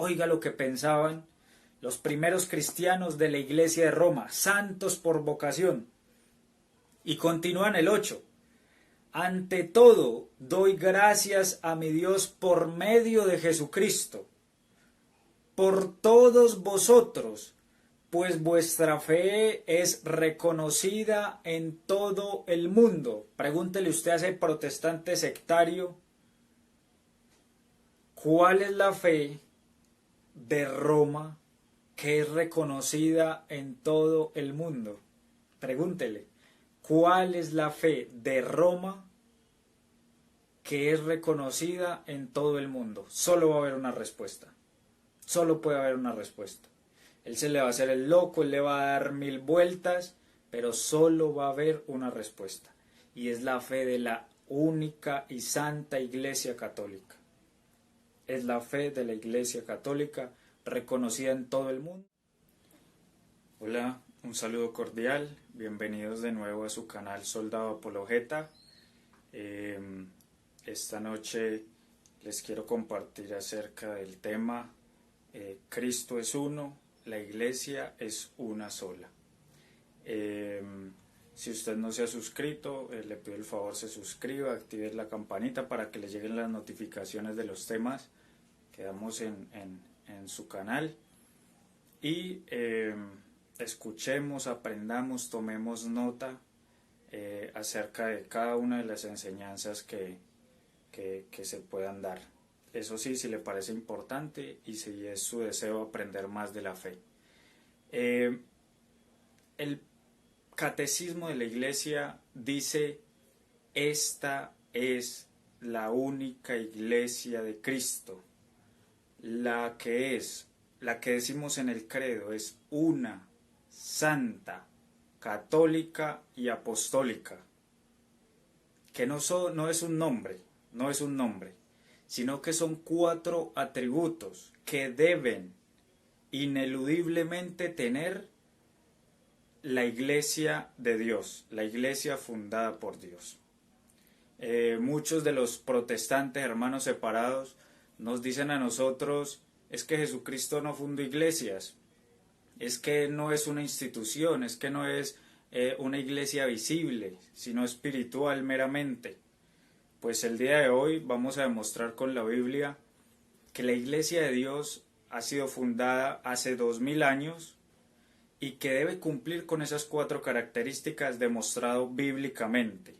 Oiga lo que pensaban los primeros cristianos de la iglesia de Roma, santos por vocación. Y continúan el 8. Ante todo, doy gracias a mi Dios por medio de Jesucristo, por todos vosotros, pues vuestra fe es reconocida en todo el mundo. Pregúntele usted a ese protestante sectario, ¿cuál es la fe de Roma que es reconocida en todo el mundo? Pregúntele, ¿cuál es la fe de Roma que es reconocida en todo el mundo? Solo va a haber una respuesta. Solo puede haber una respuesta. Él se le va a hacer el loco, él le va a dar 1000 vueltas, pero solo va a haber una respuesta. Y es la fe de la única y santa Iglesia Católica. Es la fe de la Iglesia Católica reconocida en todo el mundo. Hola, un saludo cordial. Bienvenidos de nuevo a su canal Soldado Apologeta. Esta noche les quiero compartir acerca del tema Cristo es uno, la iglesia es una sola. Si usted no se ha suscrito, le pido el favor se suscriba, active la campanita para que le lleguen las notificaciones de los temas que damos en su canal. Y escuchemos, aprendamos, tomemos nota acerca de cada una de las enseñanzas que se puedan dar. Eso sí, si le parece importante y si es su deseo aprender más de la fe. El catecismo de la iglesia dice: esta es la única iglesia de Cristo, la que decimos en el credo, es una, santa, católica y apostólica, que no es un nombre, sino que son 4 atributos que deben ineludiblemente tener la iglesia de Dios, la iglesia fundada por Dios. Muchos de los protestantes, hermanos separados, nos dicen a nosotros: es que Jesucristo no fundó iglesias, es que no es una institución, es que no es una iglesia visible, sino espiritual meramente. Pues el día de hoy vamos a demostrar con la Biblia que la iglesia de Dios ha sido fundada hace 2000 años y que debe cumplir con esas 4 características demostrado bíblicamente.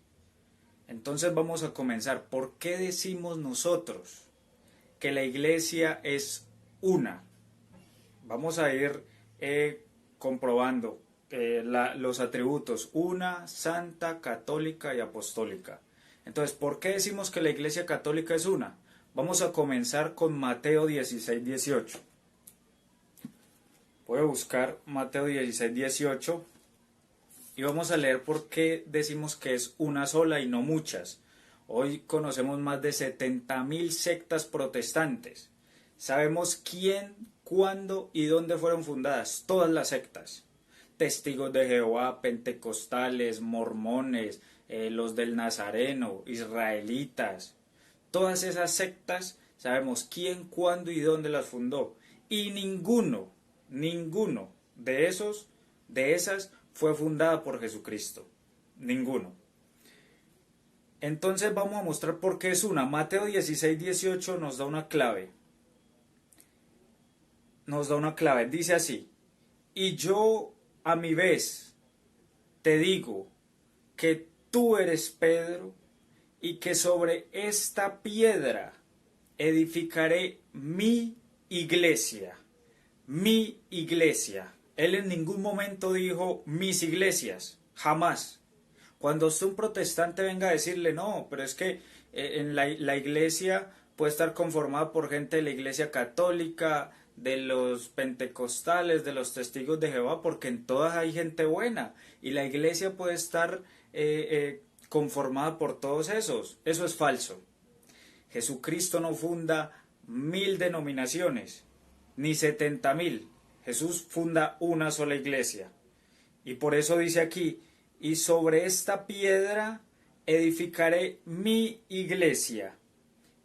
Entonces vamos a comenzar. ¿Por qué decimos nosotros que la iglesia es una? Vamos a ir comprobando los atributos: una, santa, católica y apostólica. Entonces, ¿por qué decimos que la iglesia católica es una? Vamos a comenzar con Mateo 16, 18. Voy a buscar Mateo 16, 18 y vamos a leer por qué decimos que es una sola y no muchas. Hoy conocemos más de 70.000 sectas protestantes. Sabemos quién, cuándo y dónde fueron fundadas todas las sectas. Testigos de Jehová, pentecostales, mormones, los del Nazareno, israelitas. Todas esas sectas sabemos quién, cuándo y dónde las fundó. Y ninguno de esas fue fundada por Jesucristo. Ninguno. Entonces vamos a mostrar por qué es una. Mateo 16, 18 nos da una clave. Dice así: y yo a mi vez te digo que tú eres Pedro, y que sobre esta piedra edificaré mi iglesia. Mi iglesia. Él en ningún momento dijo mis iglesias, jamás. Cuando usted un protestante venga a decirle: no, pero es que en la iglesia puede estar conformada por gente de la iglesia católica, de los pentecostales, de los testigos de Jehová, porque en todas hay gente buena, y la iglesia puede estar conformada por todos esos. Eso es falso. Jesucristo no funda 1000 denominaciones, ni 70.000. Jesús funda una sola iglesia. Y por eso dice aquí: y sobre esta piedra edificaré mi iglesia,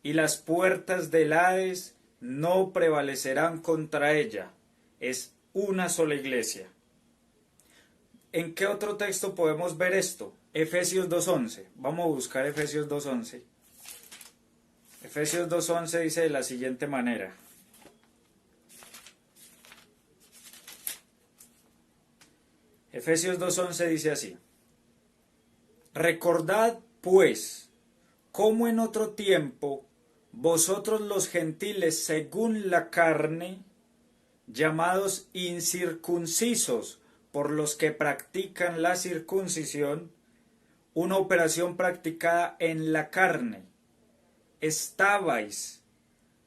y las puertas del Hades no prevalecerán contra ella. Es una sola iglesia. ¿En qué otro texto podemos ver esto? Efesios 2.11. Vamos a buscar Efesios 2.11. Efesios 2.11 dice de la siguiente manera. Efesios 2.11 dice así. Recordad, pues, cómo en otro tiempo vosotros los gentiles según la carne, llamados incircuncisos por los que practican la circuncisión, una operación practicada en la carne, estabais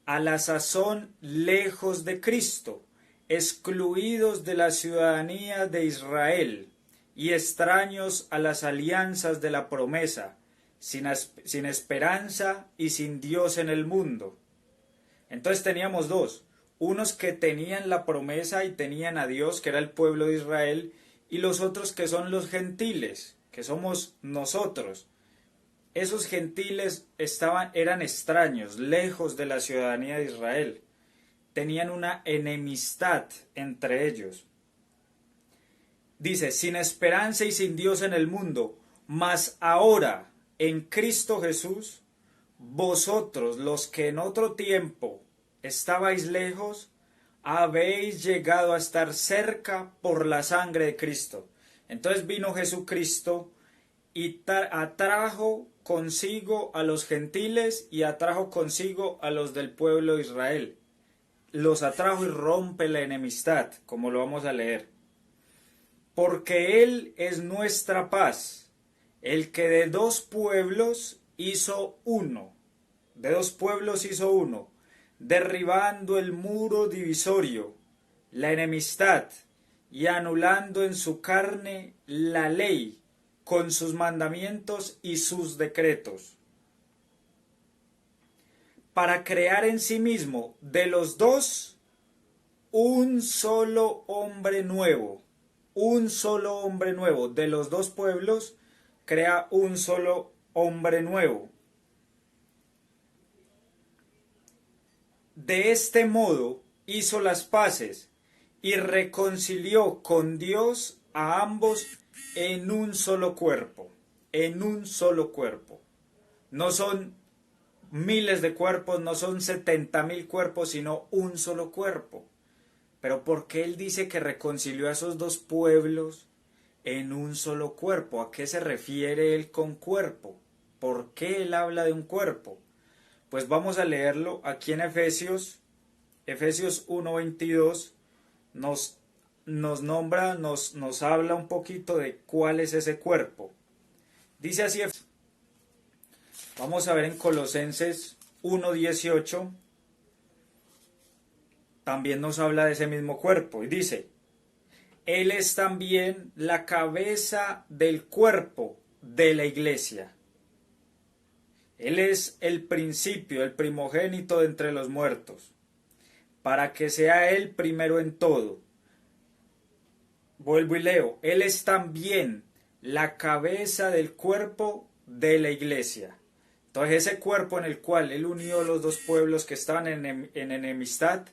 a la sazón lejos de Cristo, excluidos de la ciudadanía de Israel y extraños a las alianzas de la promesa, sin esperanza y sin Dios en el mundo. Entonces teníamos dos, unos que tenían la promesa y tenían a Dios, que era el pueblo de Israel, y los otros que son los gentiles, que somos nosotros. Esos gentiles eran extraños, lejos de la ciudadanía de Israel. Tenían una enemistad entre ellos. Dice, sin esperanza y sin Dios en el mundo, mas ahora en Cristo Jesús, vosotros los que en otro tiempo estabais lejos, habéis llegado a estar cerca por la sangre de Cristo. Entonces vino Jesucristo y atrajo consigo a los gentiles y atrajo consigo a los del pueblo de Israel. Los atrajo y rompe la enemistad, como lo vamos a leer. Porque Él es nuestra paz, el que de dos pueblos hizo uno. De dos pueblos hizo uno, derribando el muro divisorio, la enemistad, y anulando en su carne la ley, con sus mandamientos y sus decretos, para crear en sí mismo de los dos un solo hombre nuevo, de los dos pueblos crea un solo hombre nuevo. De este modo hizo las paces y reconcilió con Dios a ambos en un solo cuerpo, No son miles de cuerpos, no son 70,000 cuerpos, sino un solo cuerpo. Pero ¿por qué él dice que reconcilió a esos dos pueblos en un solo cuerpo? ¿A qué se refiere él con cuerpo? ¿Por qué él habla de un cuerpo? Pues vamos a leerlo aquí en Efesios 1:22, nos nombra, nos habla un poquito de cuál es ese cuerpo. Dice así, vamos a ver en Colosenses 1:18, también nos habla de ese mismo cuerpo, y dice, Él es también la cabeza del cuerpo de la iglesia. Él es el principio, el primogénito de entre los muertos, para que sea Él primero en todo. Vuelvo y leo, Él es también la cabeza del cuerpo de la iglesia. Entonces ese cuerpo en el cual Él unió los dos pueblos que estaban en enemistad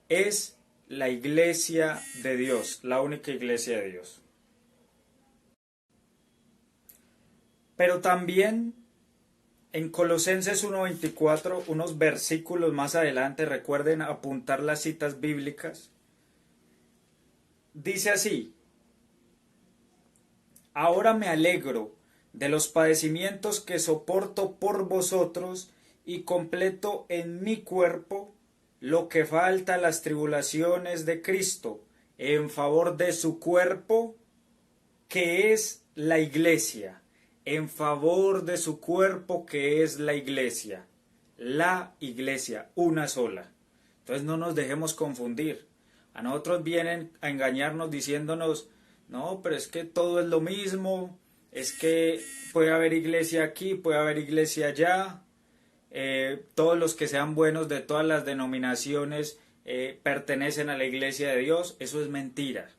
es la iglesia de Dios, la única iglesia de Dios. Pero también en Colosenses 1:24, unos versículos más adelante, recuerden apuntar las citas bíblicas, dice así, ahora me alegro de los padecimientos que soporto por vosotros y completo en mi cuerpo lo que falta a las tribulaciones de Cristo en favor de su cuerpo, que es la iglesia. En favor de su cuerpo, que es la iglesia, una sola. Entonces no nos dejemos confundir. A nosotros vienen a engañarnos diciéndonos, no, pero es que todo es lo mismo, es que puede haber iglesia aquí, puede haber iglesia allá, todos los que sean buenos de todas las denominaciones pertenecen a la iglesia de Dios. Eso es mentira,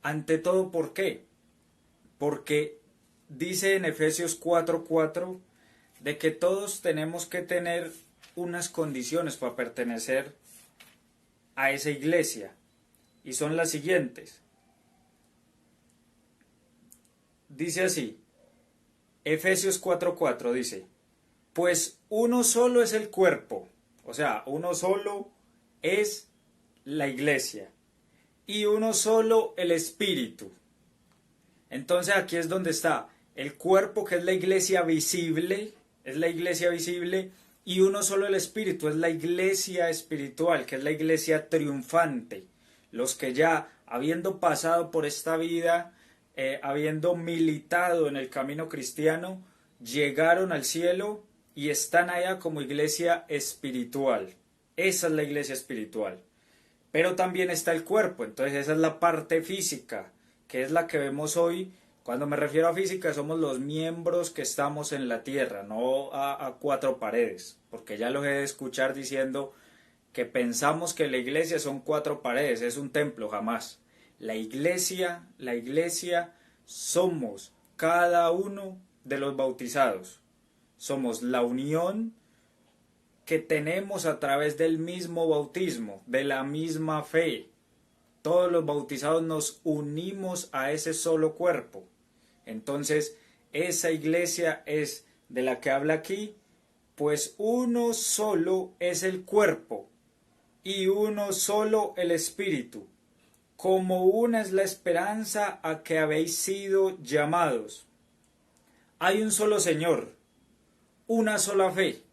Ante todo, ¿por qué? Porque dice en Efesios 4:4 de que todos tenemos que tener unas condiciones para pertenecer a esa iglesia, y son las siguientes. Dice así, Efesios 4:4 dice, pues uno solo es el cuerpo, o sea, uno solo es la iglesia, y uno solo el espíritu. Entonces aquí es donde está el cuerpo, que es la iglesia visible, y uno solo el espíritu, es la iglesia espiritual, que es la iglesia triunfante. Los que ya, habiendo pasado por esta vida, habiendo militado en el camino cristiano, llegaron al cielo y están allá como iglesia espiritual. Esa es la iglesia espiritual. Pero también está el cuerpo, entonces esa es la parte física, que es la que vemos hoy. Cuando me refiero a física, somos los miembros que estamos en la tierra, no a cuatro paredes, porque ya los he de escuchar diciendo que pensamos que la iglesia son cuatro paredes, es un templo, jamás. La iglesia somos cada uno de los bautizados. Somos la unión que tenemos a través del mismo bautismo, de la misma fe. Todos los bautizados nos unimos a ese solo cuerpo. Entonces, esa iglesia es de la que habla aquí, pues uno solo es el cuerpo y uno solo el espíritu, como una es la esperanza a que habéis sido llamados. Hay un solo Señor, una sola fe.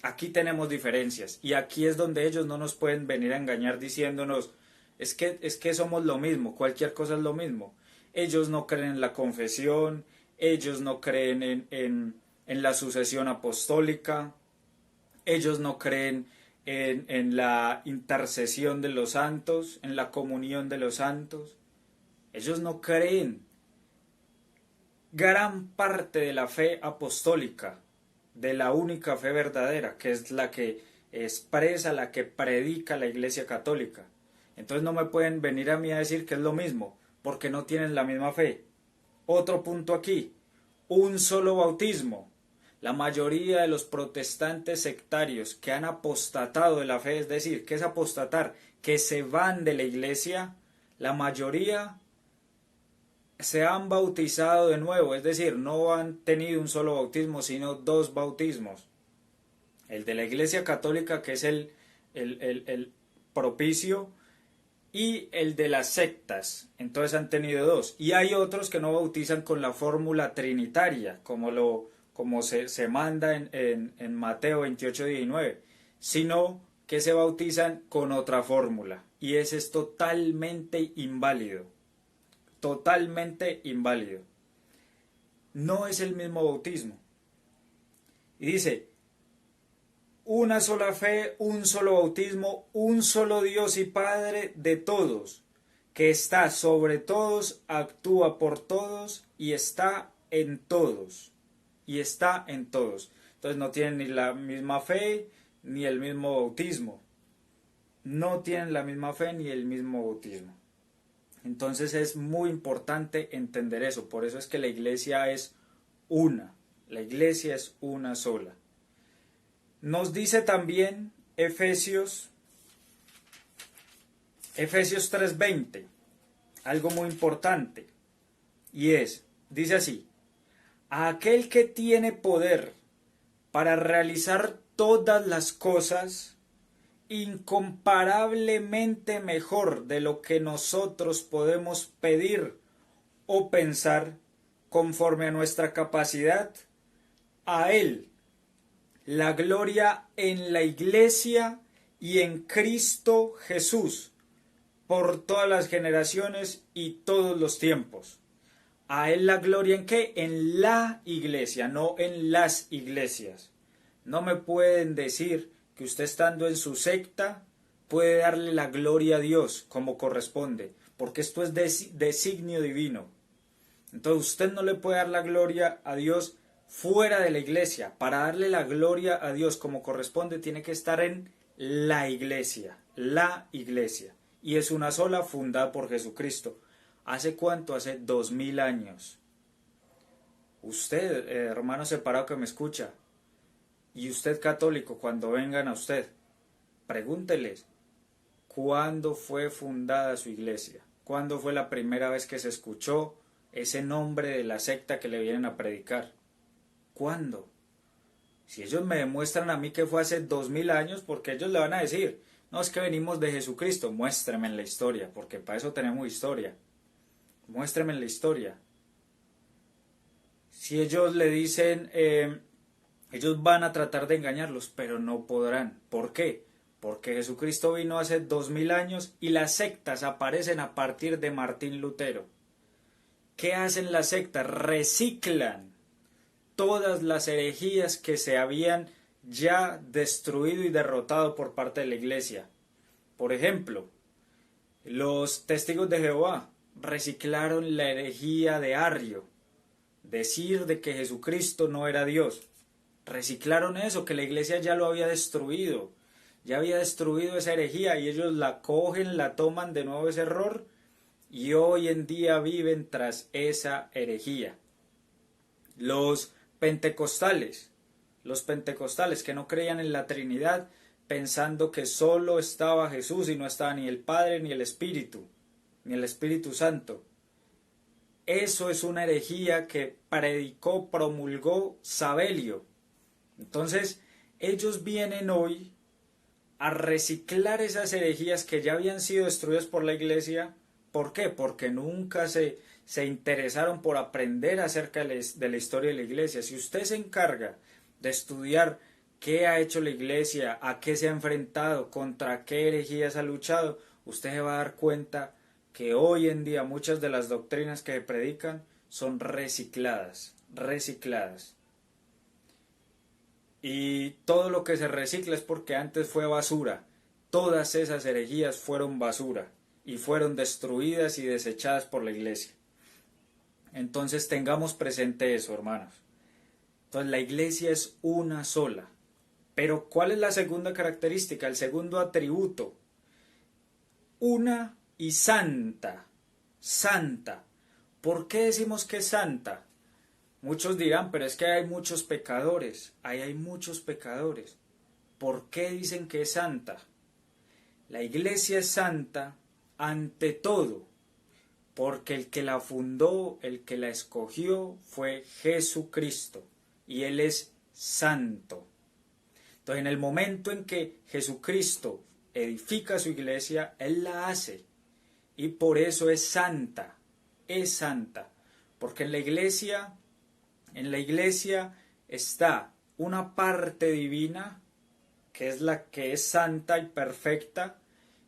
Aquí tenemos diferencias y aquí es donde ellos no nos pueden venir a engañar diciéndonos es que somos lo mismo, cualquier cosa es lo mismo. Ellos no creen en la confesión, ellos no creen en la sucesión apostólica, ellos no creen en la intercesión de los santos, en la comunión de los santos. Ellos no creen. Gran parte de la fe apostólica, de la única fe verdadera, que es la que expresa, la que predica la Iglesia Católica. Entonces no me pueden venir a mí a decir que es lo mismo, porque no tienen la misma fe. Otro punto aquí, un solo bautismo. La mayoría de los protestantes sectarios que han apostatado de la fe, es decir, ¿qué es apostatar? Que se van de la iglesia, la mayoría se han bautizado de nuevo, es decir, no han tenido un solo bautismo, sino dos bautismos. El de la Iglesia Católica, que es el propicio, y el de las sectas. Entonces han tenido dos. Y hay otros que no bautizan con la fórmula trinitaria, como se manda en Mateo 28:19, sino que se bautizan con otra fórmula. Y ese es totalmente inválido. Totalmente inválido. No es el mismo bautismo. Y dice, una sola fe, un solo bautismo, un solo Dios y Padre de todos, que está sobre todos, actúa por todos y está en todos. Y está en todos. Entonces no tienen ni la misma fe ni el mismo bautismo. No tienen la misma fe ni el mismo bautismo. Entonces es muy importante entender eso. Por eso es que la iglesia es una. La iglesia es una sola. Nos dice también Efesios 3:20, algo muy importante. Y dice así, a aquel que tiene poder para realizar todas las cosas incomparablemente mejor de lo que nosotros podemos pedir o pensar conforme a nuestra capacidad, a Él la gloria en la Iglesia y en Cristo Jesús por todas las generaciones y todos los tiempos. A Él la gloria ¿en qué? En la Iglesia, no en las iglesias. No me pueden decir que usted estando en su secta puede darle la gloria a Dios como corresponde, porque esto es designio divino. Entonces usted no le puede dar la gloria a Dios fuera de la iglesia. Para darle la gloria a Dios como corresponde tiene que estar en la iglesia, y es una sola, fundada por Jesucristo. ¿Hace cuánto? Hace 2000 años. Usted, hermano separado que me escucha, Y usted católico, cuando vengan a usted, pregúnteles, ¿cuándo fue fundada su iglesia? ¿Cuándo fue la primera vez que se escuchó ese nombre de la secta que le vienen a predicar? ¿Cuándo? Si ellos me demuestran a mí que fue hace 2000 años, porque ellos le van a decir, no, es que venimos de Jesucristo, muéstreme en la historia, porque para eso tenemos historia. Muéstreme en la historia. Si ellos le dicen, ellos van a tratar de engañarlos, pero no podrán. ¿Por qué? Porque Jesucristo vino hace 2000 años y las sectas aparecen a partir de Martín Lutero. ¿Qué hacen las sectas? Reciclan todas las herejías que se habían ya destruido y derrotado por parte de la iglesia. Por ejemplo, los testigos de Jehová reciclaron la herejía de Arrio, decir de que Jesucristo no era Dios. Reciclaron eso, que la iglesia ya lo había destruido, ya había destruido esa herejía, y ellos la cogen, la toman de nuevo ese error, y hoy en día viven tras esa herejía. Los pentecostales que no creían en la Trinidad, pensando que solo estaba Jesús y no estaba ni el Padre ni el Espíritu Santo. Eso es una herejía que predicó, promulgó Sabelio. Entonces, ellos vienen hoy a reciclar esas herejías que ya habían sido destruidas por la iglesia. ¿Por qué? Porque nunca se interesaron por aprender acerca de la historia de la iglesia. Si usted se encarga de estudiar qué ha hecho la iglesia, a qué se ha enfrentado, contra qué herejías ha luchado, usted se va a dar cuenta que hoy en día muchas de las doctrinas que se predican son recicladas. Y todo lo que se recicla es porque antes fue basura. Todas esas herejías fueron basura y fueron destruidas y desechadas por la iglesia. Entonces tengamos presente eso, hermanos. Entonces la iglesia es una sola. Pero ¿cuál es la segunda característica? El segundo atributo. Una y santa. Santa. ¿Por qué decimos que es santa? Muchos dirán, pero es que hay muchos pecadores. Ahí hay muchos pecadores. ¿Por qué dicen que es santa? La iglesia es santa ante todo, porque el que la fundó, el que la escogió, fue Jesucristo, y Él es santo. Entonces, en el momento en que Jesucristo edifica su iglesia, Él la hace, y por eso es santa, porque en la iglesia está una parte divina, que es la que es santa y perfecta,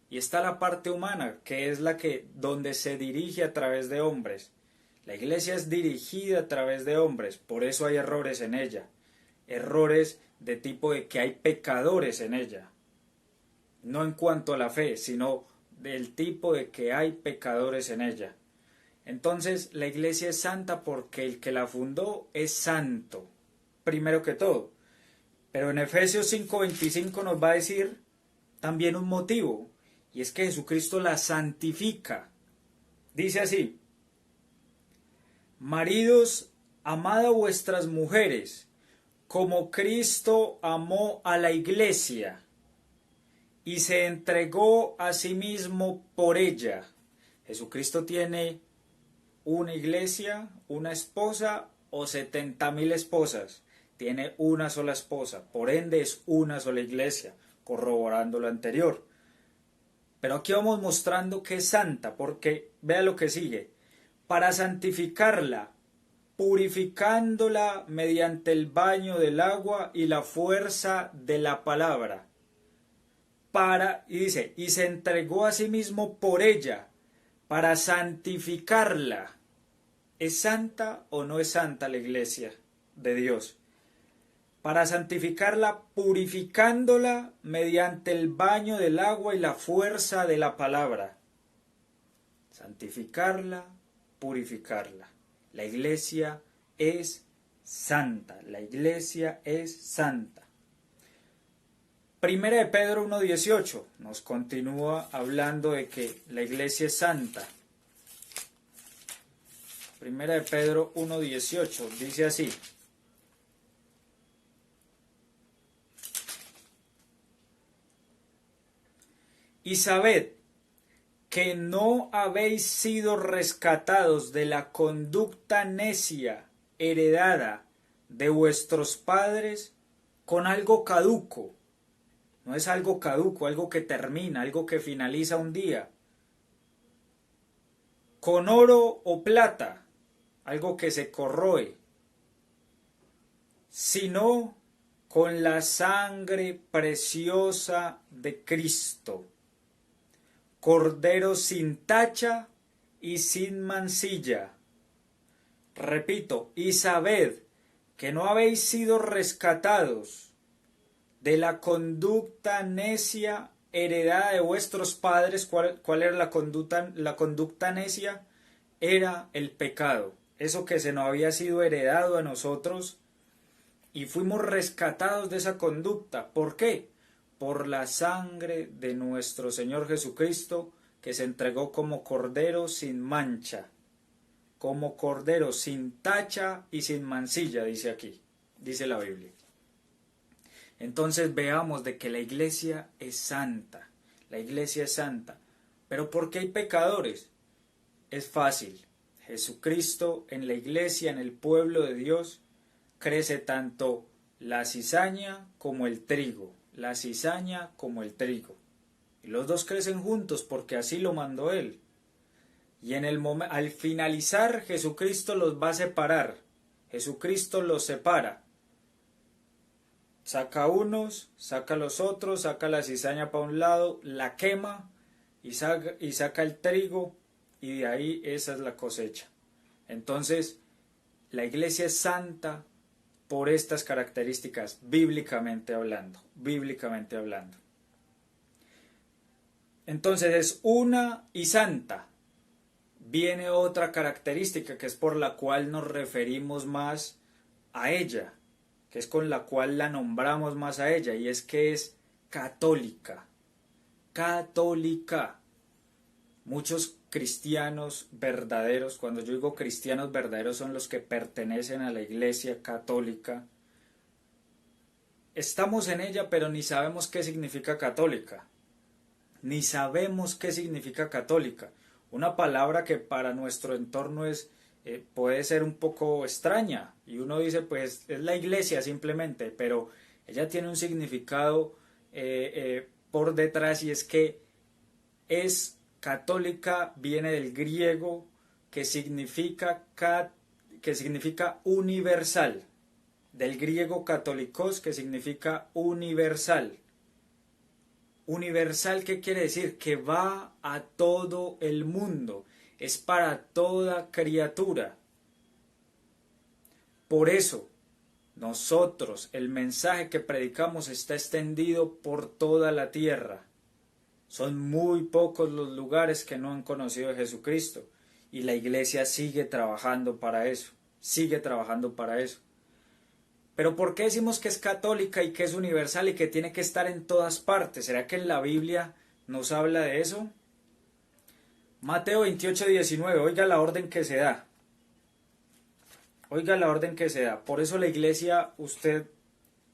y está la parte humana, que es la que donde se dirige a través de hombres. La iglesia es dirigida a través de hombres, por eso hay errores en ella. Errores de tipo de que hay pecadores en ella. No en cuanto a la fe, sino del tipo de que hay pecadores en ella. Entonces, la iglesia es santa porque el que la fundó es santo, primero que todo. Pero en Efesios 5:25 nos va a decir también un motivo, y es que Jesucristo la santifica. Dice así: maridos, amad a vuestras mujeres, como Cristo amó a la iglesia, y se entregó a sí mismo por ella. Jesucristo tiene una iglesia, una esposa o 70,000 esposas. Tiene una sola esposa, por ende es una sola iglesia, corroborando lo anterior. Pero aquí vamos mostrando que es santa, porque vea lo que sigue. Para santificarla, purificándola mediante el baño del agua y la fuerza de la palabra. Y dice, y se entregó a sí mismo por ella, para santificarla. ¿Es santa o no es santa la iglesia de Dios? Para santificarla, purificándola mediante el baño del agua y la fuerza de la palabra. Santificarla, purificarla. La iglesia es santa. La iglesia es santa. Primera de Pedro 1:18 nos continúa hablando de que la iglesia es santa. Primera de Pedro 1:18 dice así: Y sabed que no habéis sido rescatados de la conducta necia heredada de vuestros padres con algo caduco. No es algo caduco, algo que termina, algo que finaliza un día. Con oro o plata, algo que se corroe, sino con la sangre preciosa de Cristo, Cordero sin tacha y sin mancilla. Repito, y sabed que no habéis sido rescatados de la conducta necia heredada de vuestros padres. ¿Cuál era la conducta necia? Era el pecado, eso que se nos había sido heredado a nosotros, y fuimos rescatados de esa conducta. ¿Por qué? Por la sangre de nuestro Señor Jesucristo, que se entregó como cordero sin mancha, como cordero sin tacha y sin mancilla, dice aquí, dice la Biblia. Entonces veamos de que la iglesia es santa, la iglesia es santa. ¿Pero por qué hay pecadores? Es fácil. Jesucristo en la iglesia, en el pueblo de Dios, crece tanto la cizaña como el trigo, la cizaña como el trigo. Y los dos crecen juntos porque así lo mandó Él. Y al finalizar, Jesucristo los va a separar. Jesucristo los separa. Saca unos, saca los otros, saca la cizaña para un lado, la quema y saca el trigo, y de ahí esa es la cosecha. Entonces, la iglesia es santa por estas características, bíblicamente hablando, bíblicamente hablando. Entonces es una y santa. Viene otra característica que es por la cual nos referimos más a ella, que es con la cual la nombramos más a ella, y es que es católica. Católica. Muchos cristianos verdaderos, cuando yo digo cristianos verdaderos, son los que pertenecen a la iglesia católica. Estamos en ella, pero ni sabemos qué significa católica. Ni sabemos qué significa católica. Una palabra que para nuestro entorno puede ser un poco extraña, y uno dice pues es la iglesia simplemente, pero ella tiene un significado por detrás, y es que es católica, viene del griego que significa universal, del griego katolikos, que significa universal. Universal, ¿qué quiere decir? Que va a todo el mundo, es para toda criatura. Por eso, nosotros, el mensaje que predicamos está extendido por toda la tierra. Son muy pocos los lugares que no han conocido a Jesucristo, y la iglesia sigue trabajando para eso, sigue trabajando para eso. Pero ¿por qué decimos que es católica y que es universal y que tiene que estar en todas partes? ¿Será que en la Biblia nos habla de eso? Mateo 28:19, oiga la orden que se da. Oiga la orden que se da. Por eso la iglesia, usted,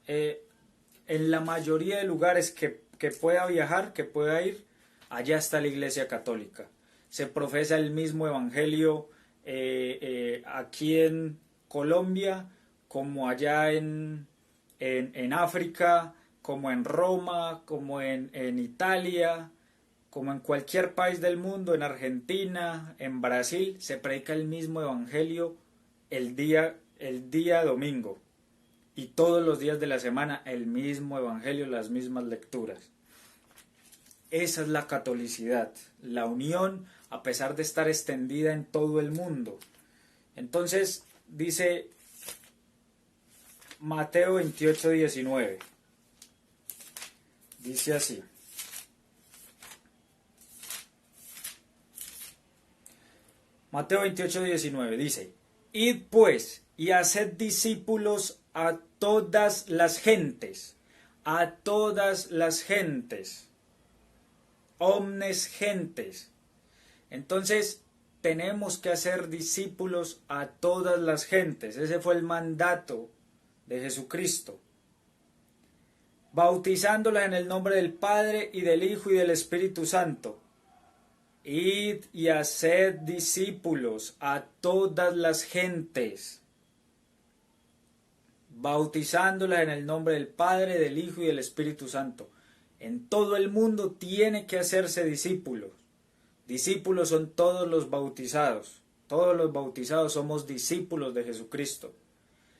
en la mayoría de lugares que pueda viajar, que pueda ir, allá está la iglesia católica. Se profesa el mismo evangelio aquí en Colombia, como allá en África, como en Roma, como en Italia, como en cualquier país del mundo, en Argentina, en Brasil, se predica el mismo evangelio el día domingo, y todos los días de la semana el mismo evangelio, las mismas lecturas. Esa es la catolicidad, la unión a pesar de estar extendida en todo el mundo. Entonces dice Mateo 28:19, dice así: Mateo 28:19 dice: Id pues y haced discípulos a todas las gentes, omnes gentes. Entonces tenemos que hacer discípulos a todas las gentes. Ese fue el mandato de Jesucristo. bautizándolas en el nombre del Padre y del Hijo y del Espíritu Santo. Id y haced discípulos a todas las gentes, bautizándolas en el nombre del Padre, del Hijo y del Espíritu Santo. En todo el mundo tiene que hacerse discípulos. Discípulos son todos los bautizados. Todos los bautizados somos discípulos de Jesucristo.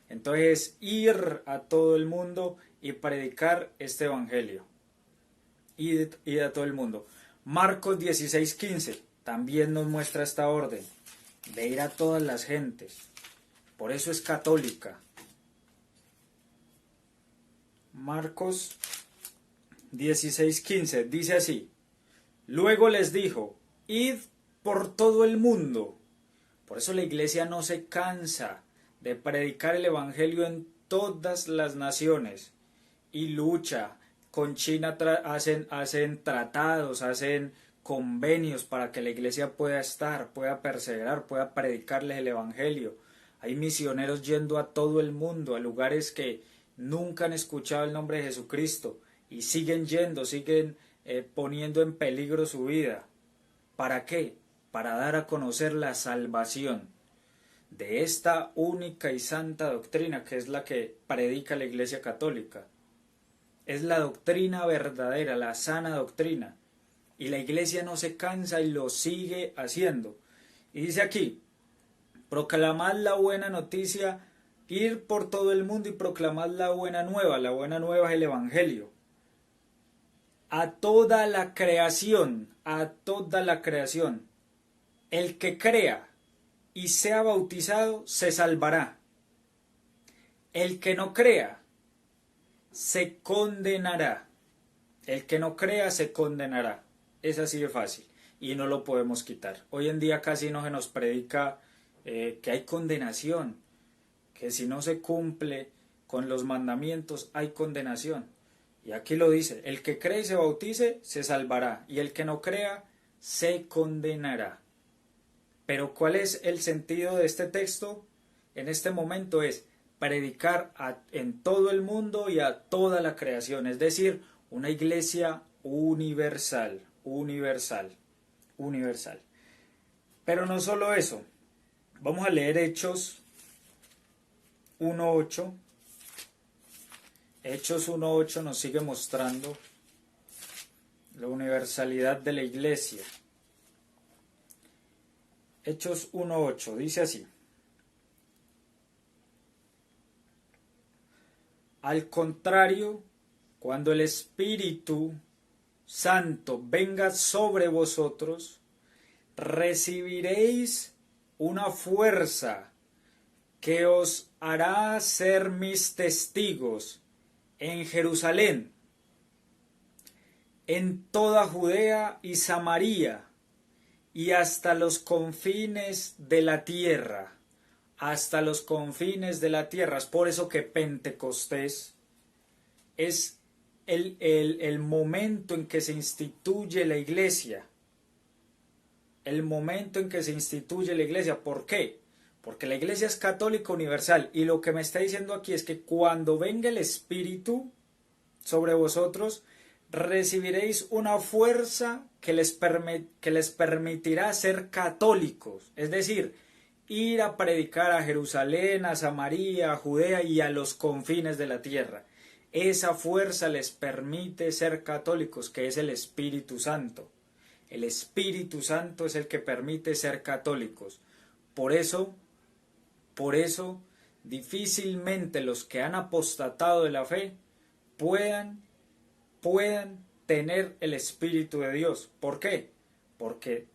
Entonces, ir a todo el mundo y predicar este evangelio. Ir a todo el mundo. Marcos 16:15 también nos muestra esta orden de ir a todas las gentes. Por eso es católica. Marcos 16:15 dice así: luego les dijo, id por todo el mundo. Por eso la iglesia no se cansa de predicar el evangelio en todas las naciones y lucha. Con China hacen tratados, hacen convenios para que la iglesia pueda estar, pueda perseverar, pueda predicarles el evangelio. Hay misioneros yendo a todo el mundo, a lugares que nunca han escuchado el nombre de Jesucristo y siguen yendo, siguen poniendo en peligro su vida. ¿Para qué? Para dar a conocer la salvación de esta única y santa doctrina que es la que predica la Iglesia Católica. Es la doctrina verdadera, la sana doctrina. Y la Iglesia no se cansa y lo sigue haciendo. Y dice aquí, proclamad la buena noticia, ir por todo el mundo y proclamad la buena nueva. La buena nueva es el Evangelio. A toda la creación, a toda la creación. El que crea y sea bautizado se salvará. El que no crea se condenará. El que no crea se condenará. Es así de fácil y no lo podemos quitar. Hoy en día casi no se nos predica que hay condenación, que si no se cumple con los mandamientos hay condenación. Y aquí lo dice, el que cree y se bautice se salvará y el que no crea se condenará. Pero ¿cuál es el sentido de este texto? En este momento es predicar en todo el mundo y a toda la creación, es decir, una iglesia universal, universal. Pero no solo eso, vamos a leer Hechos 1:8. Hechos 1:8 nos sigue mostrando la universalidad de la iglesia. Hechos 1:8 dice así: al contrario, cuando el Espíritu Santo venga sobre vosotros, recibiréis una fuerza que os hará ser mis testigos en Jerusalén, en toda Judea y Samaria, y hasta los confines de la tierra. Hasta los confines de la tierra. Es por eso que Pentecostés es el momento en que se instituye la iglesia. El momento en que se instituye la iglesia. ¿Por qué? Porque la iglesia es católica universal. Y lo que me está diciendo aquí es que cuando venga el Espíritu sobre vosotros, recibiréis una fuerza que les permitirá ser católicos. Es decir, ir a predicar a Jerusalén, a Samaria, a Judea y a los confines de la tierra. Esa fuerza les permite ser católicos, que es el Espíritu Santo. El Espíritu Santo es el que permite ser católicos. Por eso, difícilmente los que han apostatado de la fe puedan tener el Espíritu de Dios. ¿Por qué? Porque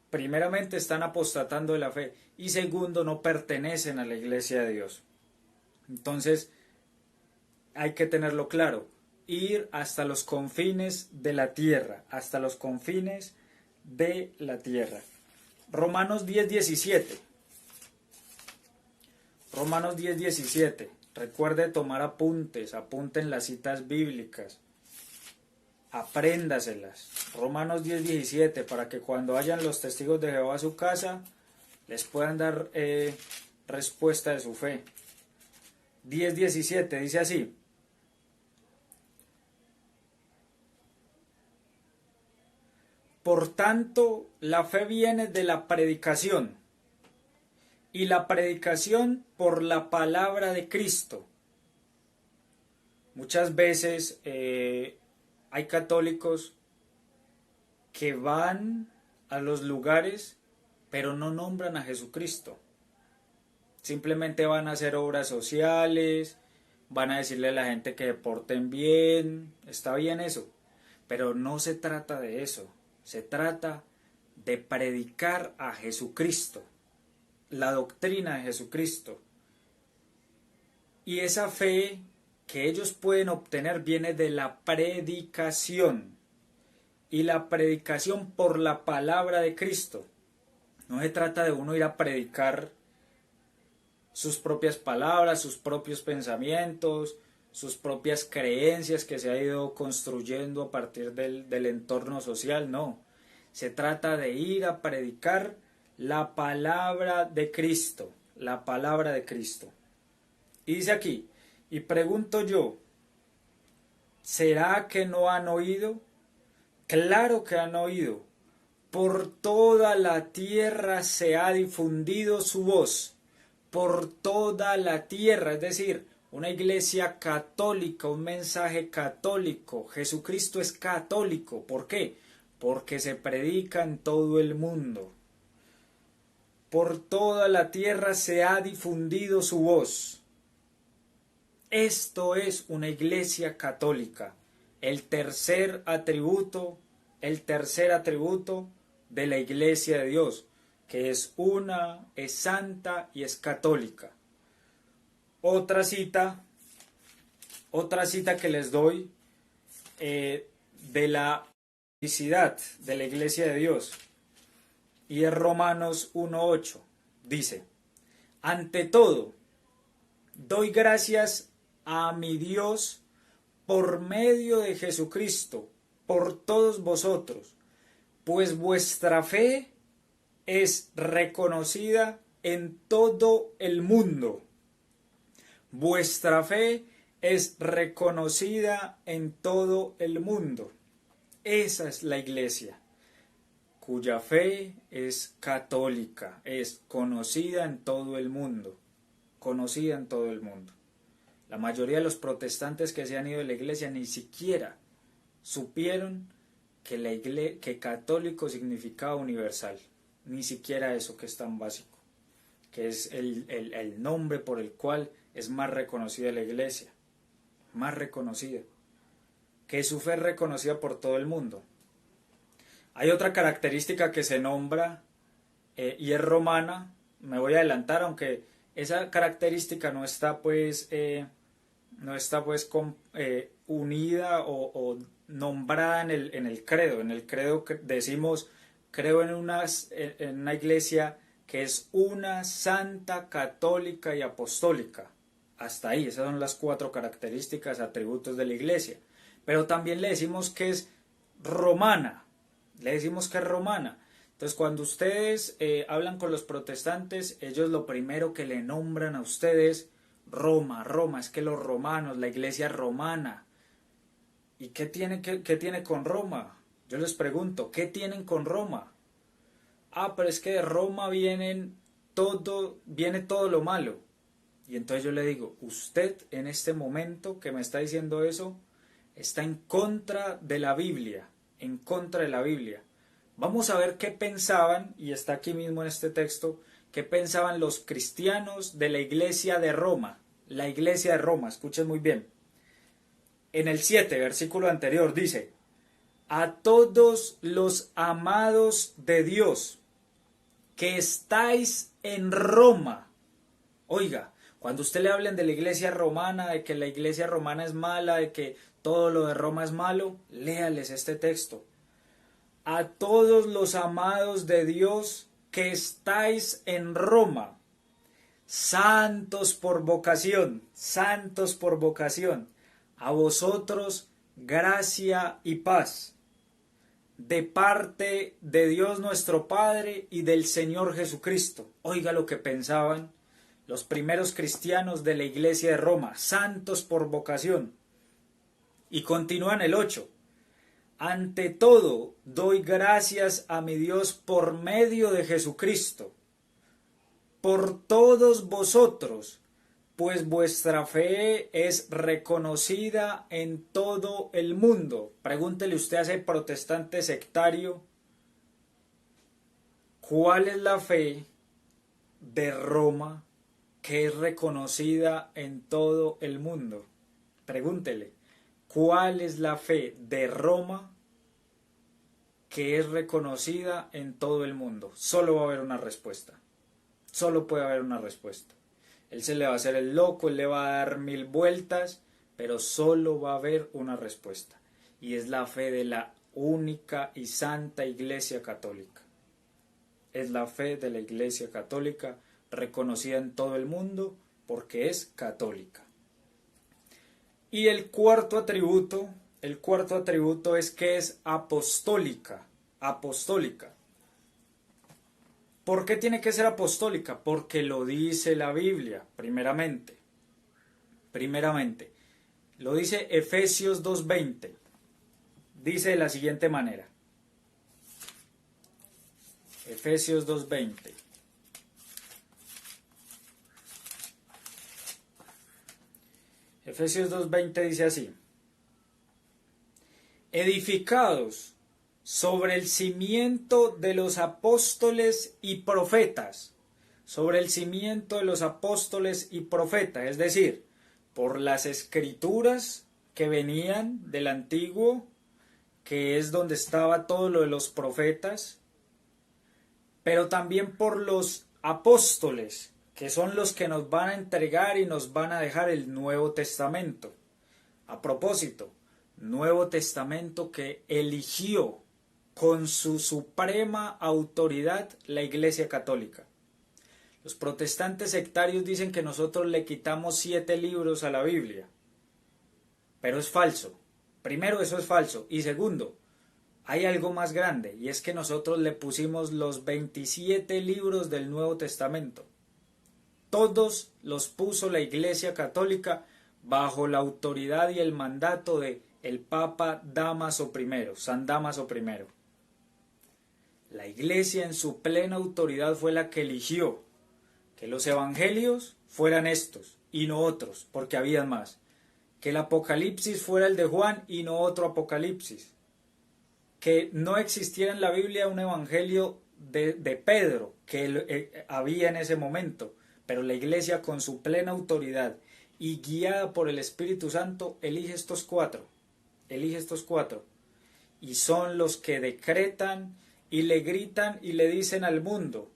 primeramente están apostatando de la fe y segundo no pertenecen a la iglesia de Dios. Entonces hay que tenerlo claro, ir hasta los confines de la tierra, hasta los confines de la tierra. Romanos 10:17. Romanos 10:17. Recuerde tomar apuntes, apunten las citas bíblicas, apréndaselas. Romanos 10:17, para que cuando vayan los testigos de Jehová a su casa, les puedan dar respuesta de su fe. 10:17 dice así: Por tanto, la fe viene de la predicación, y la predicación por la palabra de Cristo. Muchas veces hay católicos que van a los lugares pero no nombran a Jesucristo. Simplemente van a hacer obras sociales, van a decirle a la gente que se porten bien, está bien eso, pero no se trata de eso, se trata de predicar a Jesucristo, la doctrina de Jesucristo. Y esa fe que ellos pueden obtener viene de la predicación, y la predicación por la palabra de Cristo. No se trata de uno ir a predicar sus propias palabras, sus propios pensamientos, sus propias creencias que se ha ido construyendo a partir del entorno social, no. Se trata de ir a predicar la palabra de Cristo, la palabra de Cristo. Y dice aquí, y pregunto yo, ¿será que no han oído? Claro que han oído. Por toda la tierra se ha difundido su voz. Por toda la tierra, es decir, una iglesia católica, un mensaje católico. Jesucristo es católico. ¿Por qué? Porque se predica en todo el mundo. Por toda la tierra se ha difundido su voz. Esto es una iglesia católica. El tercer atributo de la iglesia de Dios, que es una, es santa y es católica. Otra cita que les doy de la felicidad de la iglesia de Dios, y es Romanos 1:8, dice, ante todo, doy gracias a mi Dios por medio de Jesucristo, por todos vosotros, pues vuestra fe es reconocida en todo el mundo. Vuestra fe es reconocida en todo el mundo. Esa es la iglesia, cuya fe es católica, es conocida en todo el mundo, conocida en todo el mundo. La mayoría de los protestantes que se han ido de la iglesia ni siquiera supieron que católico significaba universal, ni siquiera eso, que es tan básico, que es el nombre por el cual es más reconocida la iglesia, más reconocida, que su fe es reconocida por todo el mundo. Hay otra característica que se nombra y es romana. Me voy a adelantar, aunque esa característica no está unida o nombrada en el credo. En el credo decimos, creo en una iglesia que es una, santa, católica y apostólica. Hasta ahí, esas son las 4 características, atributos de la iglesia. Pero también le decimos que es romana. Entonces, cuando ustedes hablan con los protestantes, ellos lo primero que le nombran a ustedes, Roma, es que los romanos, la iglesia romana. ¿Y qué tiene con Roma? Yo les pregunto, ¿qué tienen con Roma? Pero es que de Roma viene todo lo malo. Y entonces yo le digo, usted en este momento que me está diciendo eso, está en contra de la Biblia, en contra de la Biblia. Vamos a ver qué pensaban, y está aquí mismo en este texto, qué pensaban los cristianos de la iglesia de Roma. La iglesia de Roma, escuchen muy bien. En el 7, versículo anterior, dice, a todos los amados de Dios que estáis en Roma. Oiga, cuando usted le hablen de la iglesia romana, de que la iglesia romana es mala, de que todo lo de Roma es malo, léales este texto. A todos los amados de Dios que estáis en Roma, santos por vocación, a vosotros gracia y paz, de parte de Dios nuestro Padre y del Señor Jesucristo. Oiga lo que pensaban los primeros cristianos de la iglesia de Roma, santos por vocación. Y continúan el 8. ante todo, doy gracias a mi Dios por medio de Jesucristo, por todos vosotros, pues vuestra fe es reconocida en todo el mundo. Pregúntele usted a ese protestante sectario, ¿cuál es la fe de Roma que es reconocida en todo el mundo? Pregúntele, ¿cuál es la fe de Roma que es reconocida en todo el mundo? Solo va a haber una respuesta. Solo puede haber una respuesta. Él se le va a hacer el loco, él le va a dar 1000 vueltas, pero solo va a haber una respuesta. Y es la fe de la única y santa Iglesia Católica. Es la fe de la Iglesia Católica reconocida en todo el mundo porque es católica. Y el cuarto atributo es que es apostólica. Apostólica. ¿Por qué tiene que ser apostólica? Porque lo dice la Biblia, primeramente. Primeramente. Lo dice Efesios 2:20. Dice de la siguiente manera. Efesios 2:20. Efesios 2:20 dice así: edificados sobre el cimiento de los apóstoles y profetas, sobre el cimiento de los apóstoles y profetas, es decir, por las escrituras que venían del antiguo, que es donde estaba todo lo de los profetas, pero también por los apóstoles, que son los que nos van a entregar y nos van a dejar el Nuevo Testamento. A propósito, Nuevo Testamento que eligió con su suprema autoridad la Iglesia Católica. Los protestantes sectarios dicen que nosotros le quitamos 7 libros a la Biblia, pero es falso. Primero, eso es falso, y segundo, hay algo más grande, y es que nosotros le pusimos los 27 libros del Nuevo Testamento. Todos los puso la Iglesia Católica bajo la autoridad y el mandato de el Papa Dámaso I, San Dámaso I. La Iglesia en su plena autoridad fue la que eligió que los evangelios fueran estos y no otros, porque había más. Que el Apocalipsis fuera el de Juan y no otro Apocalipsis. Que no existiera en la Biblia un evangelio de Pedro, que había en ese momento, pero la Iglesia con su plena autoridad y guiada por el Espíritu Santo elige estos 4. Elige estos 4. Y son los que decretan y le gritan y le dicen al mundo: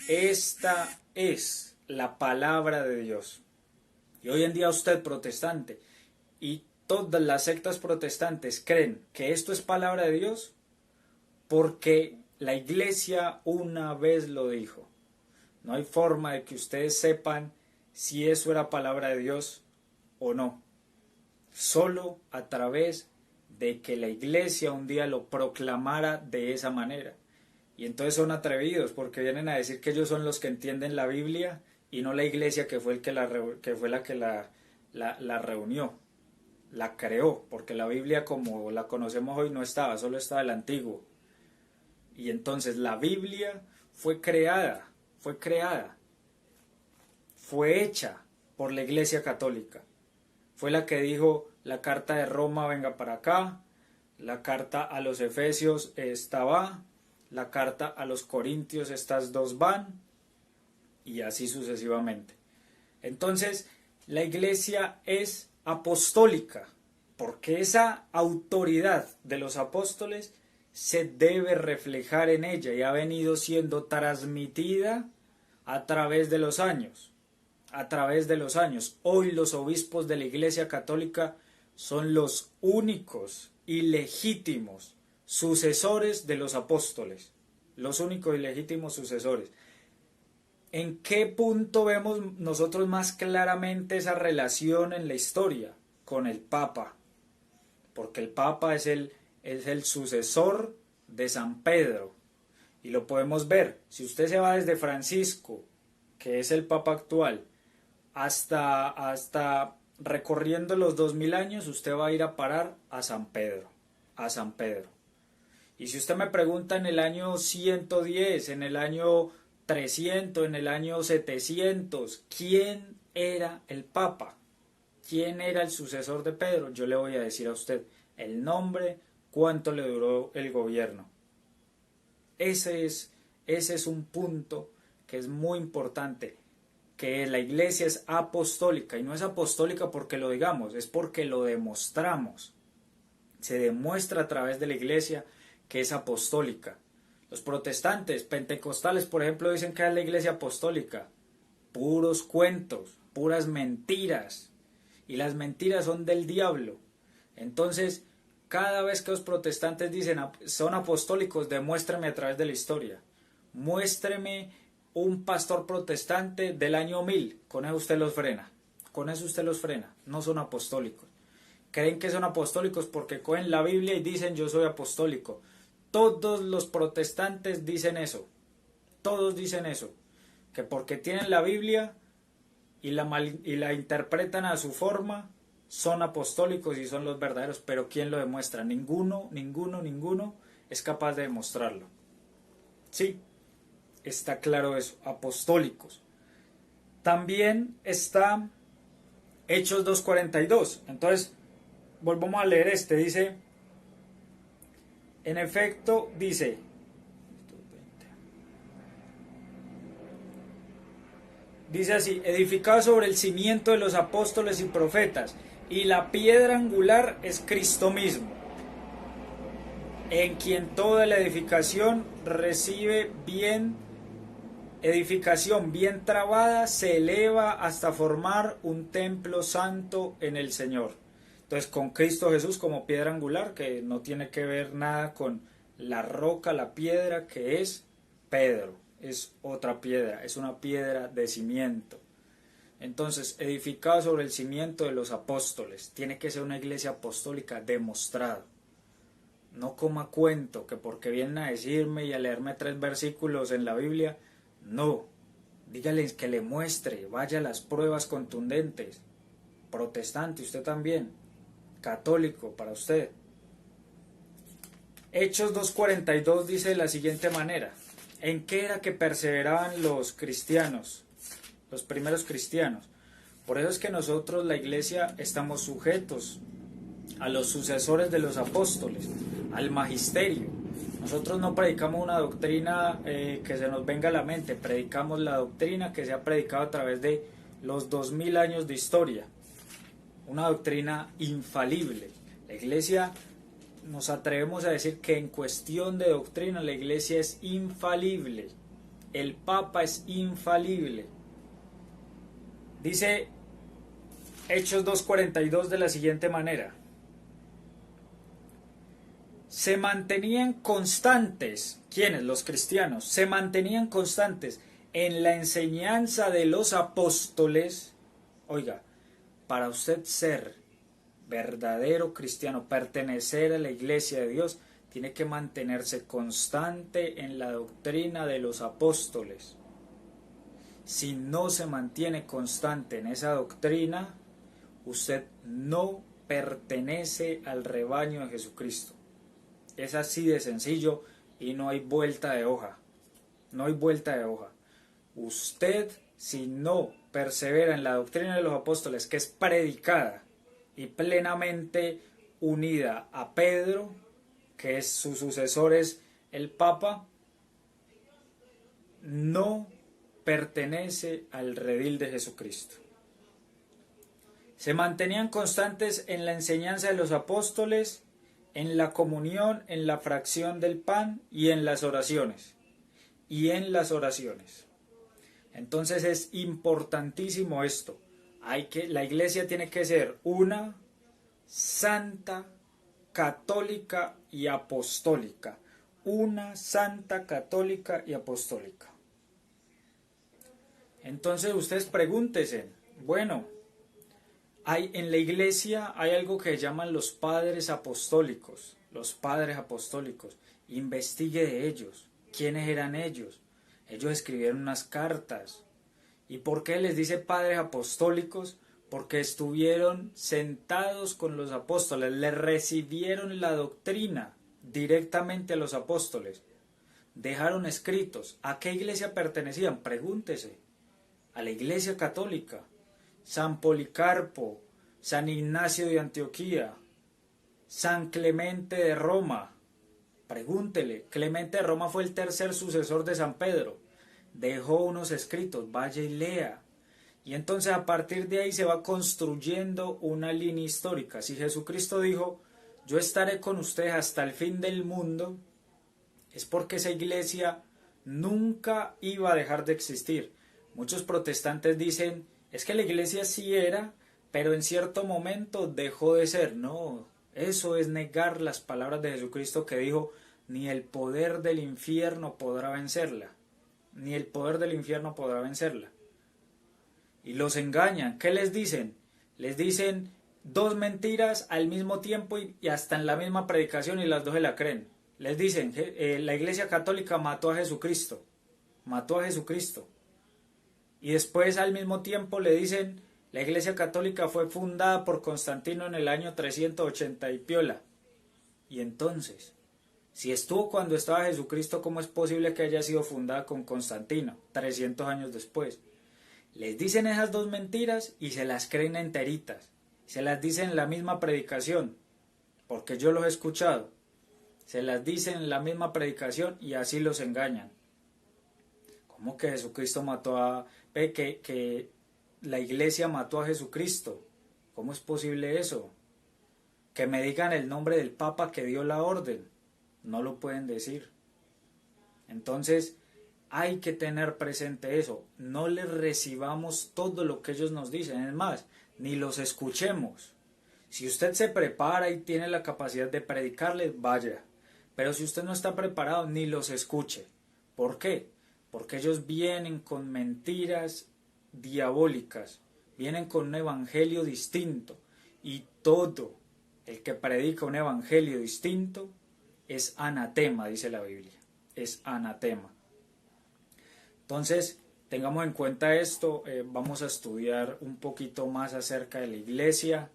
esta es la palabra de Dios. Y hoy en día usted, protestante, y todas las sectas protestantes creen que esto es palabra de Dios porque la Iglesia una vez lo dijo. No hay forma de que ustedes sepan si eso era palabra de Dios o no. Solo a través de que la Iglesia un día lo proclamara de esa manera. Y entonces son atrevidos porque vienen a decir que ellos son los que entienden la Biblia y no la Iglesia que fue la que la reunió, la creó, porque la Biblia como la conocemos hoy no estaba, solo estaba el antiguo. Y entonces la Biblia fue creada, fue hecha por la Iglesia Católica. Fue la que dijo: la carta de Roma venga para acá, la carta a los Efesios esta va, la carta a los Corintios estas 2 van, y así sucesivamente. Entonces, la Iglesia es apostólica, porque esa autoridad de los apóstoles se debe reflejar en ella y ha venido siendo transmitida a través de los años. Hoy los obispos de la Iglesia Católica son los únicos y legítimos sucesores de los apóstoles. Los únicos y legítimos sucesores. ¿En qué punto vemos nosotros más claramente esa relación en la historia? Con el Papa. Porque el Papa es el sucesor de San Pedro. Y lo podemos ver. Si usted se va desde Francisco, que es el Papa actual, hasta recorriendo los 2000 años, usted va a ir a parar a San Pedro. a San Pedro. Y si usted me pregunta en el año 110, en el año 300, en el año 700, ¿quién era el Papa? ¿Quién era el sucesor de Pedro? Yo le voy a decir a usted el nombre, cuánto le duró el gobierno. Ese es un punto que es muy importante, que la iglesia es apostólica, y no es apostólica porque lo digamos, es porque lo demostramos. Se demuestra a través de la iglesia que es apostólica. Los protestantes, pentecostales, por ejemplo, dicen que es la iglesia apostólica. Puros cuentos, puras mentiras. Y las mentiras son del diablo. Entonces, cada vez que los protestantes dicen son apostólicos, demuéstrame a través de la historia. Muéstreme un pastor protestante del año 1000. Con eso usted los frena. Con eso usted los frena. No son apostólicos. Creen que son apostólicos porque cogen la Biblia y dicen yo soy apostólico. Todos los protestantes dicen eso. Todos dicen eso. Que porque tienen la Biblia y la interpretan a su forma, son apostólicos y son los verdaderos. Pero ¿quién lo demuestra? Ninguno es capaz de demostrarlo. Sí, está claro eso. Apostólicos. También está Hechos 2:42. Entonces, volvamos a leer dice, en efecto, dice así, edificado sobre el cimiento de los apóstoles y profetas, y la piedra angular es Cristo mismo, en quien toda la edificación recibe edificación bien trabada, se eleva hasta formar un templo santo en el Señor. Entonces, con Cristo Jesús como piedra angular, que no tiene que ver nada con la roca, la piedra que es Pedro, es otra piedra, es una piedra de cimiento. Entonces, edificado sobre el cimiento de los apóstoles, tiene que ser una iglesia apostólica demostrada. No coma cuento que porque vienen a decirme y a leerme 3 versículos en la Biblia, no, dígales que le muestre, vaya a las pruebas contundentes. Protestante, usted también. Católico para usted. Hechos 2:42 dice de la siguiente manera: ¿en qué era que perseveraban los cristianos, los primeros cristianos? Por eso es que nosotros, la iglesia, estamos sujetos a los sucesores de los apóstoles, al magisterio. Nosotros no predicamos una doctrina que se nos venga a la mente, predicamos la doctrina que se ha predicado a través de los 2000 años de historia. Una doctrina infalible. La iglesia, nos atrevemos a decir que en cuestión de doctrina la iglesia es infalible. El Papa es infalible. Dice Hechos 2:42 de la siguiente manera: se mantenían constantes, ¿quiénes? Los cristianos, se mantenían constantes en la enseñanza de los apóstoles. Oiga, para usted ser verdadero cristiano, pertenecer a la iglesia de Dios, tiene que mantenerse constante en la doctrina de los apóstoles. Si no se mantiene constante en esa doctrina, usted no pertenece al rebaño de Jesucristo. Es así de sencillo y no hay vuelta de hoja. No hay vuelta de hoja. Usted, si no persevera en la doctrina de los apóstoles, que es predicada y plenamente unida a Pedro, que es su sucesor, es el Papa, no pertenece al redil de Jesucristo. Se mantenían constantes en la enseñanza de los apóstoles, en la comunión, en la fracción del pan y en las oraciones. Entonces es importantísimo esto. La iglesia tiene que ser una, santa, católica y apostólica. Una, santa, católica y apostólica. Entonces ustedes pregúntense, bueno, en la iglesia hay algo que llaman los padres apostólicos. Los padres apostólicos. Investigue de ellos. ¿Quiénes eran ellos? Ellos escribieron unas cartas. ¿Y por qué les dice padres apostólicos? porque estuvieron sentados con los apóstoles, le recibieron la doctrina directamente a los apóstoles, dejaron escritos. ¿A qué iglesia pertenecían? Pregúntese. A la Iglesia Católica. San Policarpo, San Ignacio de Antioquía, San Clemente de Roma. Pregúntele. Clemente de Roma fue el tercer sucesor de San Pedro. Dejó unos escritos, vaya y lea. Y entonces a partir de ahí se va construyendo una línea histórica. Si Jesucristo dijo, yo estaré con ustedes hasta el fin del mundo, es porque esa iglesia nunca iba a dejar de existir. Muchos protestantes dicen, es que la iglesia sí era, pero en cierto momento dejó de ser. No, eso es negar las palabras de Jesucristo que dijo, ni el poder del infierno podrá vencerla. Ni el poder del infierno podrá vencerla. Y los engañan. ¿Qué les dicen? Les dicen dos mentiras al mismo tiempo y hasta en la misma predicación y las dos se la creen. Les dicen, la Iglesia Católica mató a Jesucristo. Mató a Jesucristo. Y después al mismo tiempo le dicen, la Iglesia Católica fue fundada por Constantino en el año 380 y piola. Y entonces, si estuvo cuando estaba Jesucristo, ¿cómo es posible que haya sido fundada con Constantino, 300 años después? Les dicen esas dos mentiras y se las creen enteritas. Se las dicen en la misma predicación, porque yo los he escuchado. Se las dicen en la misma predicación y así los engañan. ¿Cómo que Jesucristo mató a... que la iglesia mató a Jesucristo? ¿Cómo es posible eso? Que me digan el nombre del Papa que dio la orden. No lo pueden decir. Entonces, hay que tener presente eso. No les recibamos todo lo que ellos nos dicen. Es más, ni los escuchemos. Si usted se prepara y tiene la capacidad de predicarles, vaya. Pero si usted no está preparado, ni los escuche. ¿Por qué? Porque ellos vienen con mentiras diabólicas. Vienen con un evangelio distinto. Y todo el que predica un evangelio distinto es anatema, dice la Biblia. Es anatema. Entonces, tengamos en cuenta esto, vamos a estudiar un poquito más acerca de la iglesia,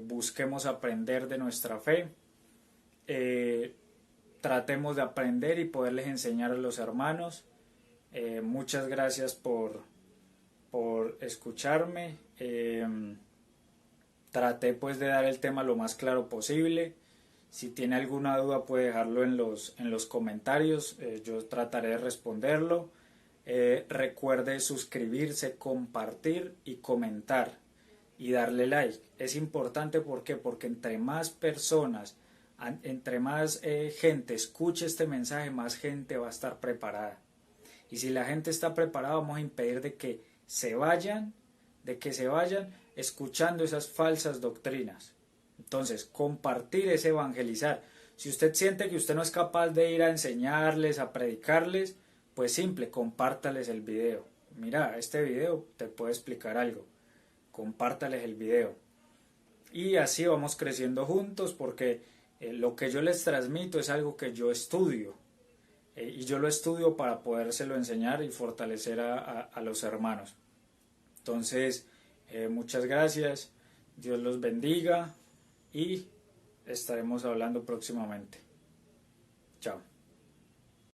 busquemos aprender de nuestra fe, tratemos de aprender y poderles enseñar a los hermanos. Muchas gracias por escucharme, traté pues de dar el tema lo más claro posible. Si tiene alguna duda puede dejarlo en los comentarios, yo trataré de responderlo. Recuerde suscribirse, compartir y comentar y darle like. Es importante, ¿por qué? Porque entre más personas, entre más gente escuche este mensaje, más gente va a estar preparada. Y si la gente está preparada, vamos a impedir de que se vayan escuchando esas falsas doctrinas. Entonces, compartir es evangelizar. Si usted siente que usted no es capaz de ir a enseñarles, a predicarles, pues simple, compártales el video. Mira, este video te puede explicar algo. Compártales el video. Y así vamos creciendo juntos, porque lo que yo les transmito es algo que yo estudio. Y yo lo estudio para podérselo enseñar y fortalecer a los hermanos. Entonces, muchas gracias. Dios los bendiga y estaremos hablando próximamente. Chao.